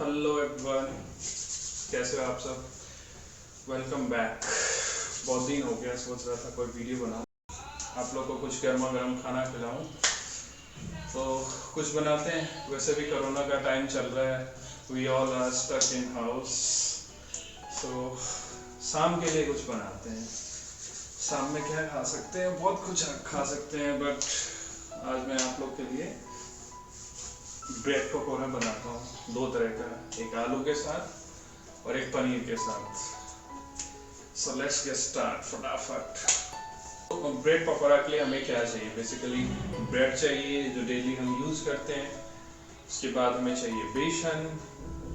Hello everyone, कैसे हो आप सब। Welcome back. बहुत दिन हो गया, सोच रहा था कोई वीडियो बनाऊं, आप लोग को कुछ गर्मा गर्म खाना खिलाऊं, तो कुछ बनाते हैं। वैसे भी कोरोना का टाइम चल रहा है, we all are stuck in house, so शाम के लिए कुछ बनाते हैं। शाम में क्या खा सकते हैं, बहुत कुछ खा सकते हैं, बट आज मैं आप लोग के लिए ब्रेड पकौड़ा बनाता हूँ, दो तरह का, एक आलू के साथ और एक पनीर के साथ। सो लेट्स गेट स्टार्ट फटाफट। तो ब्रेड पकौड़ा के लिए हमें क्या चाहिए, बेसिकली ब्रेड चाहिए जो डेली हम यूज़ करते हैं। उसके बाद हमें चाहिए बेसन,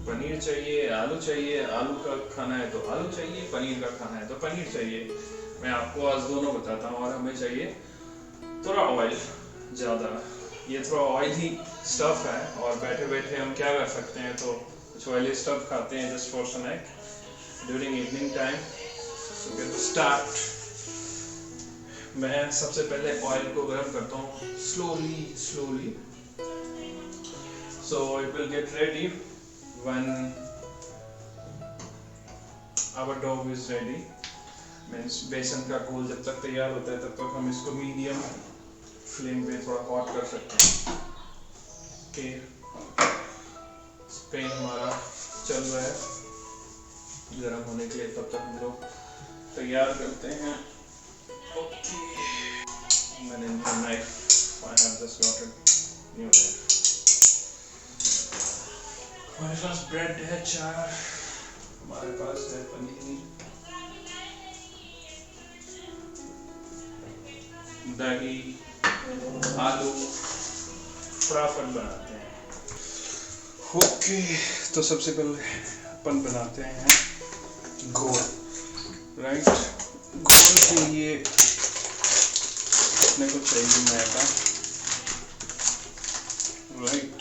पनीर चाहिए, आलू चाहिए, आलू का खाना है तो आलू चाहिए, पनीर का खाना है तो पनीर चाहिए। मैं आपको आज दोनों बताता हूँ। और हमें चाहिए थोड़ा ऑयल ज़्यादा, ये थोड़ा ऑयली स्टफ है, और बैठे बैठे हम क्या कर सकते हैं, तो कुछ ऑयली स्टफ खाते हैं just for snack during evening time. So get start. मैं सबसे पहले ऑयल को गर्म करता हूँ slowly. So it will get ready when our dough is ready. Means बेसन का घोल जब तक तैयार होता है तब तक हम इसको मीडियम फ्लेम पे थोड़ा हॉट कर सकते हैं। ओके, पेन हमारा चल रहा है गर्म होने के लिए, तब तक हम लोग तैयार करते हैं। ओके, मैंने new knife, I have just got it, new knife. हमारे पास ब्रेड है 4, हमारे पास है पनीर, दही, आलू, फटाफट बनाते हैं। ओके, तो सबसे पहले अपन बनाते हैं घोल। राइट, घोल के लिए अपने को चाहिए मैदा। राइट,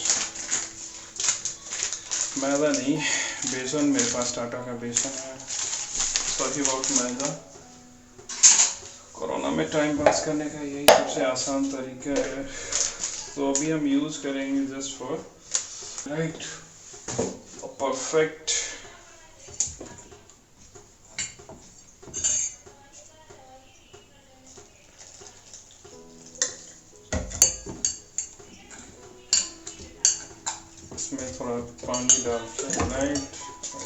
मैदा नहीं, बेसन, मेरे पास टाटा का बेसन है। Sorry about maida. कोरोना में टाइम पास करने का यही सबसे आसान तरीका है, तो अभी हम यूज करेंगे जस्ट फॉर राइट परफेक्ट। इसमें थोड़ा पानी डालते हैं, राइट,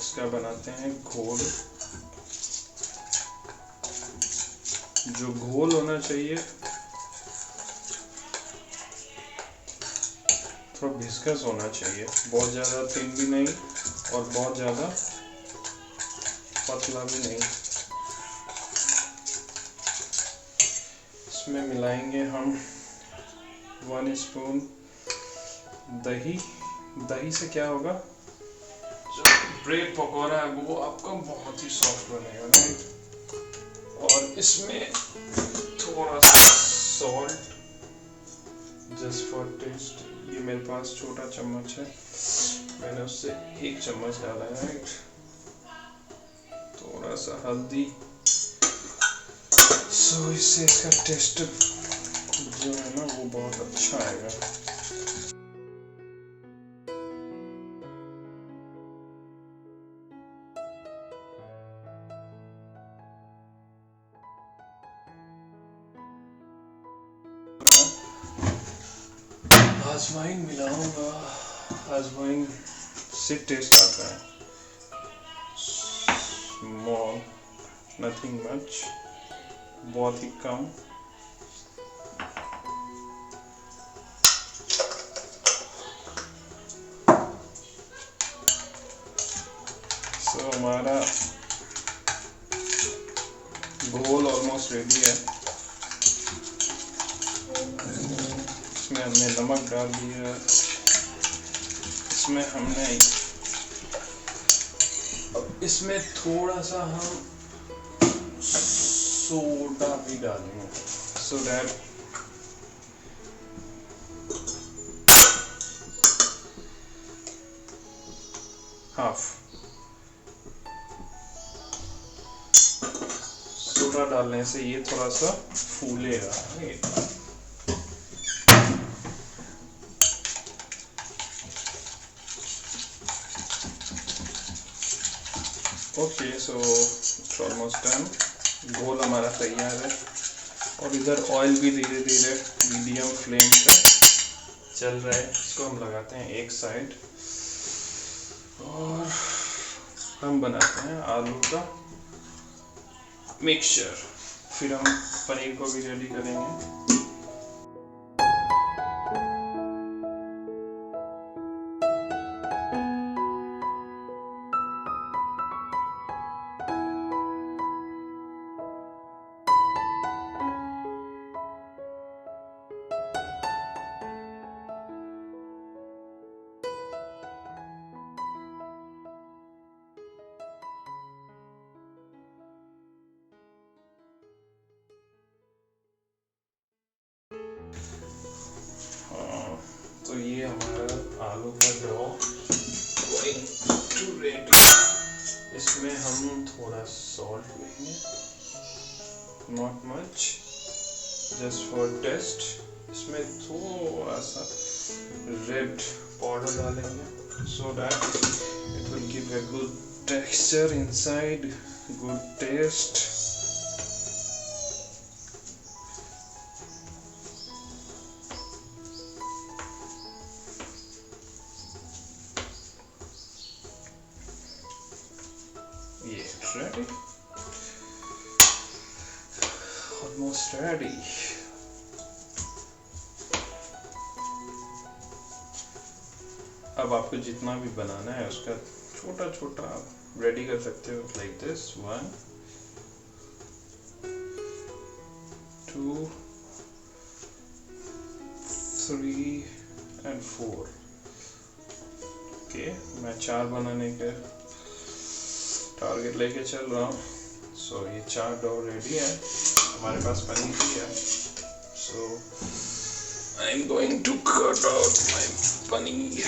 इसका बनाते हैं घोल। जो घोल होना चाहिए थोड़ा विस्कस होना चाहिए, बहुत ज़्यादा थिन भी नहीं और बहुत ज़्यादा पतला भी नहीं। इसमें मिलाएंगे हम 1 स्पून दही। दही से क्या होगा, जो ब्रेड पकौड़ा है वो आपका बहुत ही सॉफ्ट बनेगा, राइट। और इसमें थोड़ा सा सॉल्ट जस्ट फॉर टेस्ट। ये मेरे पास छोटा चम्मच है, मैंने उससे 1 चम्मच डाला है, राइट। थोड़ा सा हल्दी, सो इससे इसका टेस्ट जो है ना वो बहुत अच्छा आएगा। अजवाइन मिलाऊंगा, अजवाइन से टेस्ट आता है। स्मॉल, नथिंग मच, बहुत ही कम। सो हमारा घोल ऑलमोस्ट रेडी है। इसमें हमने नमक डाल दिया, इसमें हमने अब इसमें थोड़ा सा हम सोडा भी डालेंगे, सो दैट हाफ सोडा डालने से ये थोड़ा सा फूलेगा। Okay, so almost done. घोल हमारा तैयार है और इधर ऑयल भी धीरे धीरे मीडियम फ्लेम पे चल रहा है। इसको हम लगाते हैं एक साइड और हम बनाते हैं आलू का मिक्सचर। फिर हम पनीर को भी रेडी करेंगे। तो ये हमारा आलू का डो गोइंग टू रेडी। इसमें हम थोड़ा सॉल्ट लेंगे, not much, just for taste. इसमें थोड़ा सा रेड पाउडर डालेंगे so that it will give a good texture inside, good taste. Yeah, ready? Almost ready. अब आपको जितना भी बनाना है उसका छोटा छोटा आप रेडी कर सकते हो, लाइक दिस 1 2 3 and 4। ओके, मैं 4 बनाने के टारगेट लेके चल रहा हूँ। सो ये 4 डो रेडी है, हमारे पास पनीर भी है। So I am going to cut out my paneer.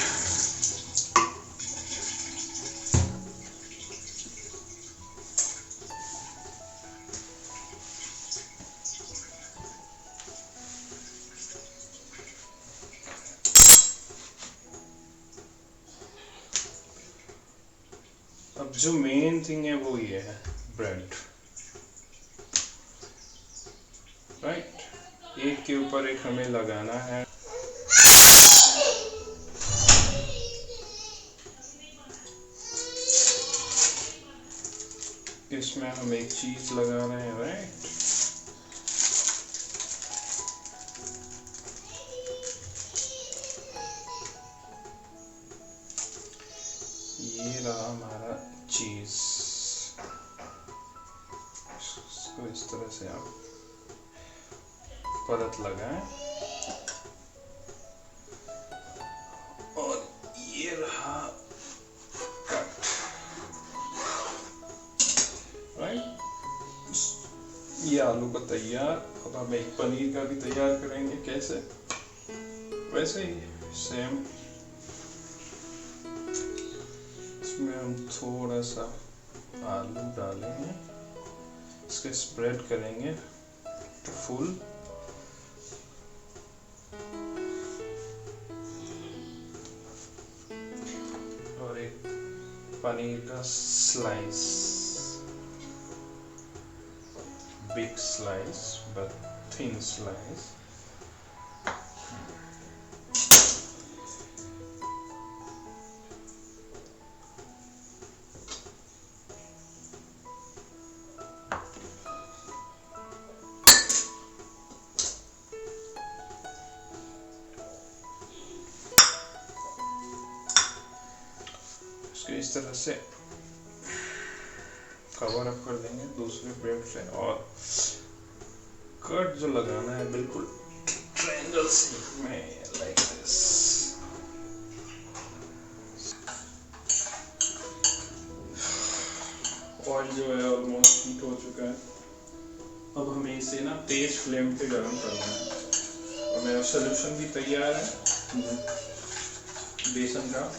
अब जो मेन थिंग है वो ये है ब्रेड, राइट? एक के ऊपर एक हमें लगाना है। इसमें हम एक चीज लगा रहे हैं, राइट? ये रहा हमारा चीज। इसको इस तरह से आप परत लगाएं और ये रहा कट, राइट? ये आलू का तैयार। अब हम एक पनीर का भी तैयार करेंगे। कैसे? वैसे ही सेम। इसमें हम थोड़ा सा आलू डालेंगे, इसके स्प्रेड करेंगे टू फुल। और एक पनीर का slice, big slice but thin slice. इस तरह से कवर अप कर देंगे दूसरे ब्रेड से, और कट जो लगाना है बिल्कुल ट्रायंगल शेप में, लाइक दिस। ऑयल जो है ऑलमोस्ट हीट हो चुका है। अब हमें इसे ना तेज फ्लेम पे गरम करना है। और मेरा सोल्यूशन भी तैयार है बेसन का।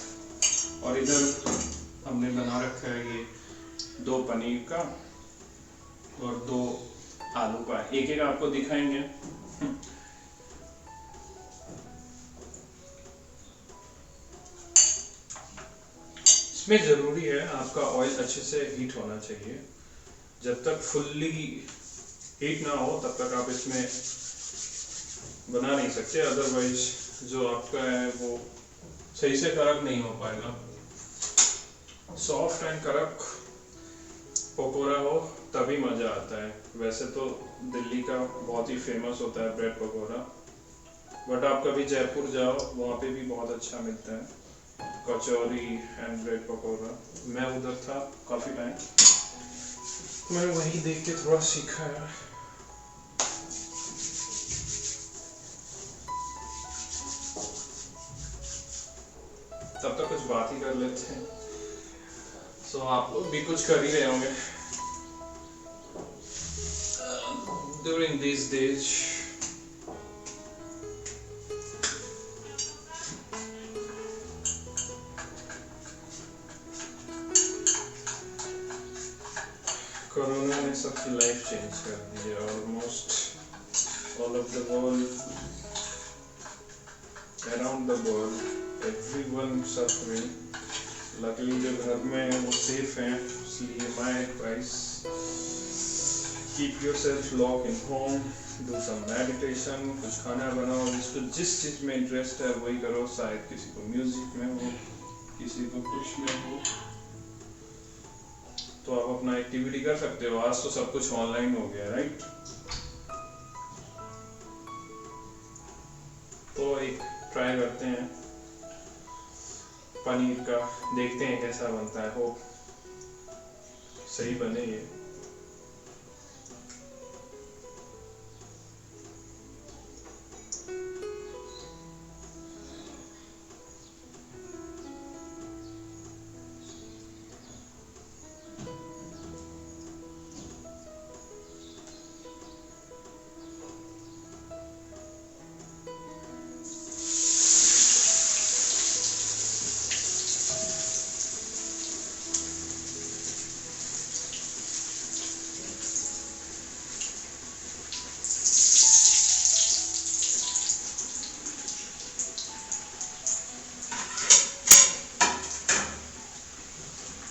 और इधर हमने बना रखा है ये 2 पनीर का और 2 आलू का। एक एक आपको दिखाएंगे। इसमें ज़रूरी है आपका ऑयल अच्छे से हीट होना चाहिए। जब तक फुल्ली हीट ना हो तब तक आप इसमें बना नहीं सकते, अदरवाइज जो आपका है वो सही से कड़क नहीं हो पाएगा। सॉफ्ट एंड कड़क पकोड़ा हो तभी मज़ा आता है। वैसे तो दिल्ली का बहुत ही फेमस होता है ब्रेड पकोड़ा, बट आप कभी जयपुर जाओ वहाँ पे भी बहुत अच्छा मिलता है कचौरी एंड ब्रेड पकोड़ा। मैं उधर था काफ़ी टाइम, मैंने वहीं देख के थोड़ा सीखा है। तब तक कुछ बात ही कर लेते हैं। सो आप लोग भी कुछ कर ही रहे होंगे ड्यूरिंग दिस डेज। कोरोना ने सबकी लाइफ चेंज कर दी है। Almost all of the world, around the world, everyone suffering. Luckily जो घर में वो सेफ हैं, इसलिए my advice, keep yourself lock in home, do some meditation, कुछ खाना बनाओ। जिसको जिस चीज़ में इंटरेस्ट है वही करो। शायद किसी को म्यूजिक में हो, किसी को कुछ में हो, तो आप अपना एक्टिविटी कर सकते हो। आज तो सब कुछ ऑनलाइन हो गया, राइट? तो एक ट्राई करते हैं पनीर का, देखते हैं कैसा बनता है। होप सही बने ये।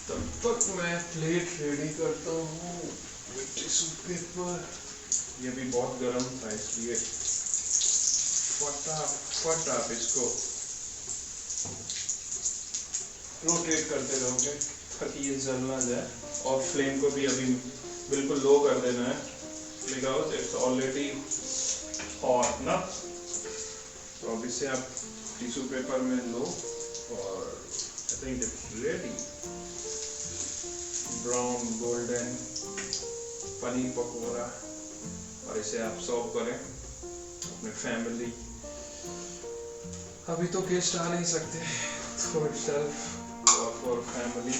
तब तक मैं प्लेट रेडी करता हूँ विथ टिश्यू पेपर। ये भी बहुत गर्म था इसलिए फटाफट आप इसको रोटेट करते रहोगे ताकि ये जल ना जाए। और फ्लेम को भी अभी बिल्कुल लो कर देना है, बिकॉज इट्स ऑलरेडी हॉट ना। तो अब इसे आप टिश्यू पेपर में लो और I think it's ready. Brown golden paneer pakora, और इसे आप सर्व करें अपने फैमिली। अभी तो गेस्ट आ नहीं सकते, तो इटसेल्फ और फॉर फैमिली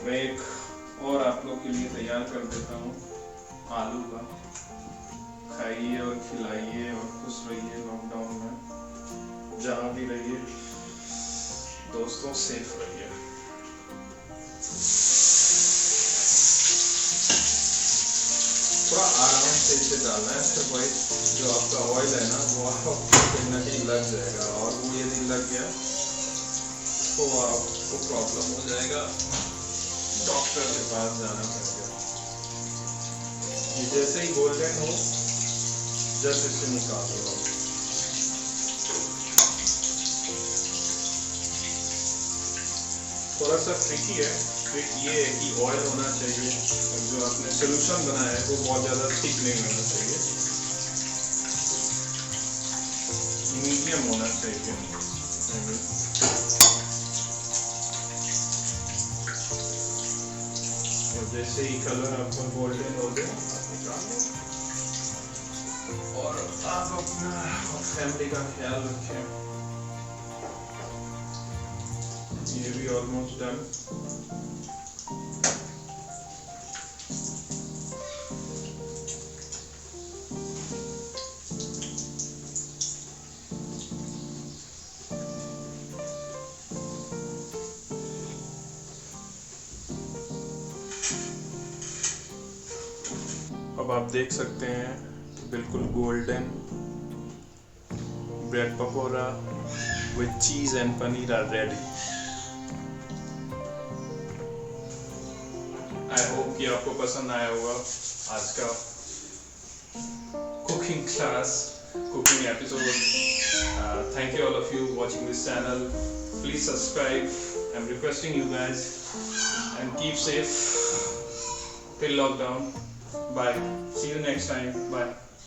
मैं एक और आप लोग के लिए तैयार कर देता हूँ आलू का। खाइए और खिलाइए और खुश रहिए लॉकडाउन में, जहाँ भी रहिए दोस्तों, सेफ रहिए। थोड़ा आराम से इसे डालना है, फिर भाई जो आपका ऑयल है ना वो आपको कहीं ना कहीं लग जाएगा, और वो यदि लग गया तो आपको प्रॉब्लम हो जाएगा, डॉक्टर के पास जाना पड़ेगा। ये जैसे ही गोल्डन हो जस्ट इसे निकाल लो। थोड़ा सा ट्रिकी है, ट्रिक ये है कि ऑयल होना चाहिए और जो आपने सोल्यूशन बनाया है वो बहुत ज़्यादा थिक नहीं होना चाहिए, मीडियम होना चाहिए। और जैसे ही कलर आपका गोल्डन हो गया आप निकाल लो, और आप अपना और फैमिली का ख्याल रखें। ये भी ऑलमोस्ट डन। अब आप देख सकते हैं बिल्कुल golden bread pakora with cheese and paneer are ready. I hope कि आपको पसंद आया होगा आज का cooking class, cooking episode. Thank you all of you watching this channel. Please subscribe. I'm requesting you guys, and keep safe till lockdown. Bye. See you next time. Bye.